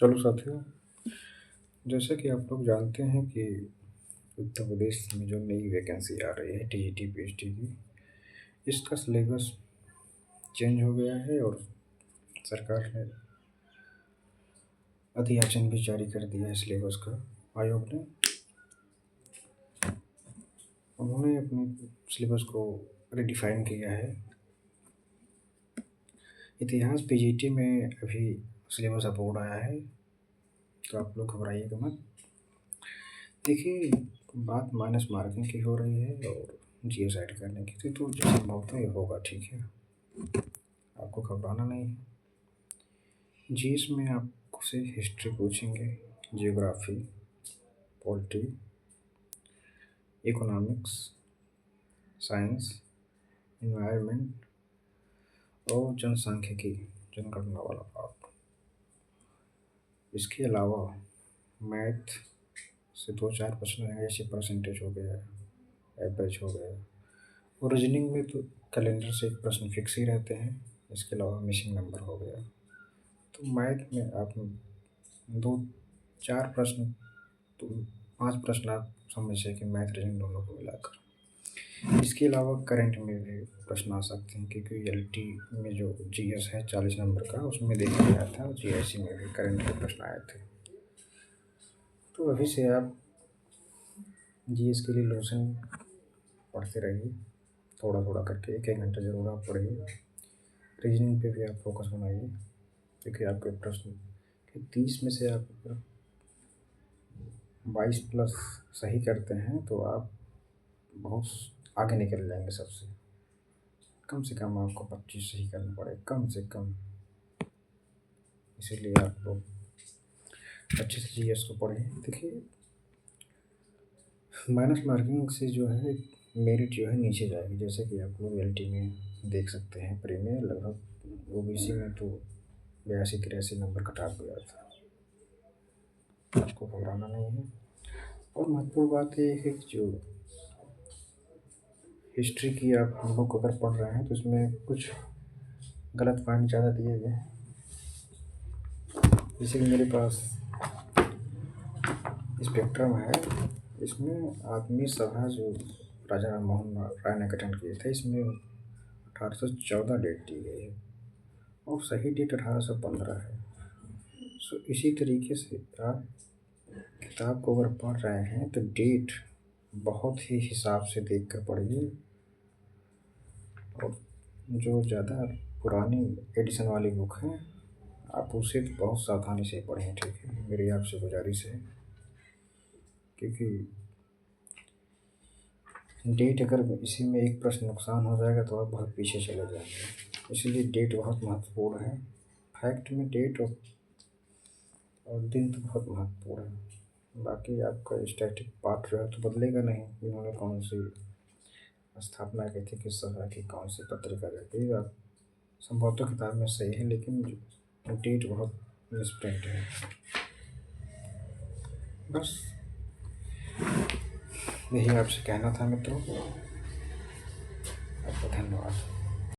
चलो साथियों, जैसा कि आप लोग जानते हैं कि उत्तर प्रदेश में जो नई वैकेंसी आ रही है टीजीटी पीएचडी की, इसका सिलेबस चेंज हो गया है और सरकार ने अधियाचन भी जारी कर दिया है सिलेबस का। आयोग ने उन्होंने अपने सिलेबस को रिडिफाइन किया है। इतिहास पीजीटी में अभी सिलेबस अपलोड आया है, तो आप लोग घबराइएगा मत। देखिए, बात माइनस मार्किंग की हो रही है और जीएस ऐड करने की थी, तो जैसे संभवतः ये होगा, ठीक है, आपको घबराना नहीं है। जीएस में आपसे हिस्ट्री पूछेंगे, geography, polity, economics, science, environment और जनसांख्यिकी, जनगणना वाला पार्ट। इसके अलावा मैथ से 2-4 प्रश्न रहेंगे, जैसे परसेंटेज हो गया, एवरेज हो गया। और रीजनिंग में तो कैलेंडर से एक प्रश्न फिक्स ही रहते हैं, इसके अलावा मिसिंग नंबर हो गया। तो मैथ में आप 2-4 प्रश्न, तो 5 प्रश्न आप समझिए कि मैथ रीजनिंग दोनों को मिलाकर। इसके अलावा करंट में भी प्रश्न आ सकते हैं, क्योंकि एलटी में जो जीएस है 40 नंबर का, उसमें देखा गया था, और जीआईसी में भी करंट के प्रश्न आए थे। तो अभी से आप जीएस के लिए लोशन पढ़ते रहिए, थोड़ा थोड़ा करके 1-1 घंटा ज़रूर आप पढ़िए। रीजनिंग पे भी आप फोकस बनाइए, क्योंकि आपके प्रश्न के 30 में से आप 22 प्लस सही करते हैं तो आप बहुत आगे निकल जाएंगे सबसे। कम से कम आपको 25 सही करना पड़े, कम से कम। इसीलिए आप लोग अच्छे से जीएस को पढ़ें। देखिए, माइनस मार्किंग से जो है मेरिट जो है नीचे जाएगी, जैसे कि आप लोग एलटी में देख सकते हैं। प्री में लगभग ओबीसी में तो 82-83 नंबर कट ऑफ गया था। आपको घबराना नहीं है। और महत्वपूर्ण बात ये है कि जो हिस्ट्री की आप बुक अगर पढ़ रहे हैं तो इसमें कुछ गलत पॉइंट ज़्यादा दिए गए हैं। जैसे कि मेरे पास स्पेक्ट्रम है, इसमें आदमी सभा जो राजा राम मोहन राय ने गठन किए थे, इसमें 1814 डेट दी गई है और सही डेट 1815 है। सो इसी तरीके से आप किताब को अगर पढ़ रहे हैं तो डेट बहुत ही हिसाब से देख कर पढ़िए, और जो ज़्यादा पुरानी एडिशन वाली बुक है आप उसे तो बहुत सावधानी से पढ़ें, ठीक है, मेरी आपसे गुजारिश है। क्योंकि डेट अगर इसी में एक प्रश्न नुकसान हो जाएगा तो आप बहुत पीछे चले जाएंगे, इसलिए डेट बहुत महत्वपूर्ण है। फैक्ट में डेट और दिन तो बहुत महत्वपूर्ण है। बाकी आपका स्टैटिक पार्ट जो है तो बदलेगा नहीं, इन्होंने कौन सी स्थापना की थी, किस सभा की, कौन सी पत्रिका रहती, आप संभवतः किताब में सही है, लेकिन डेट बहुत मिसप्रिंट है। बस यही आपसे कहना था मित्रों। आपका धन्यवाद।